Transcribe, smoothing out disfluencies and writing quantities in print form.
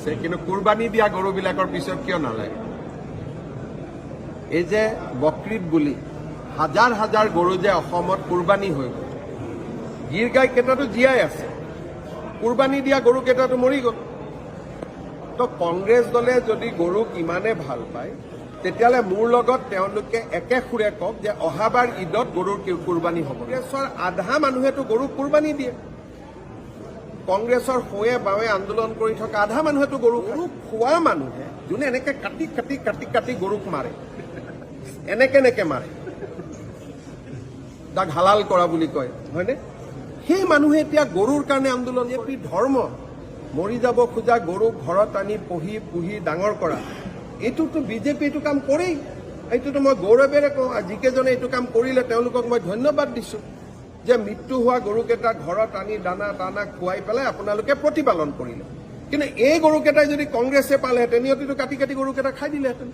লাগিছে, কিন্তু কুৰবানী দিয়া গৰুবিলাকৰ পিছত কিয় নালাগে? এই যে বকৰীদ বুলি হাজাৰ হাজাৰ গৰু যে অসমত কুৰবানী হৈ গ'ল, গিৰ গাই কেইটাতো জীয়াই আছে, কুৰবানী দিয়া গৰু কেইটাতো মৰি গ'ল। তো কংগ্ৰেছ দলে যদি গৰুক ইমানে ভাল পায়, তেতিয়াহ'লে মোৰ লগত তেওঁলোকে একে সুৰে কওক যে অহাবাৰ ঈদত গৰুৰ কুৰবানী হ'ব। কংগ্ৰেছৰ আধা মানুহেতো গৰুক কুৰবানী দিয়ে, কংগ্ৰেছৰ সোঁৱে বাৱে আন্দোলন কৰি থকা আধা মানুহেতো গৰুক খোৱা মানুহে, যোনে এনেকে কাটি কাটি কাটি কাটি গৰুক মাৰে, এনেকে মাৰে, তাক হালাল কৰা বুলি কয়, হয়নে? সেই মানুহে এতিয়া গৰুৰ কাৰণে আন্দোলন। বিজেপি ধৰ্ম মৰি যাব খোজা গৰুক ঘৰত আনি পুহি ডাঙৰ কৰা, এইটোতো বিজেপি এইটো কাম কৰেই। এইটোতো মই গৌৰৱেৰে কওঁ, যিকেইজনে এইটো কাম কৰিলে তেওঁলোকক মই ধন্যবাদ দিছোঁ যে মৃত্যু হোৱা গৰুকেইটা ঘৰত আনি দানা খুৱাই পেলাই আপোনালোকে প্ৰতিপালন কৰিলে। কিন্তু এই গৰুকেইটাই যদি কংগ্ৰেছে পালেহেঁতেন, সিহঁতিতো কাটি কাটি গৰুকেইটা খাই দিলেহেঁতেন।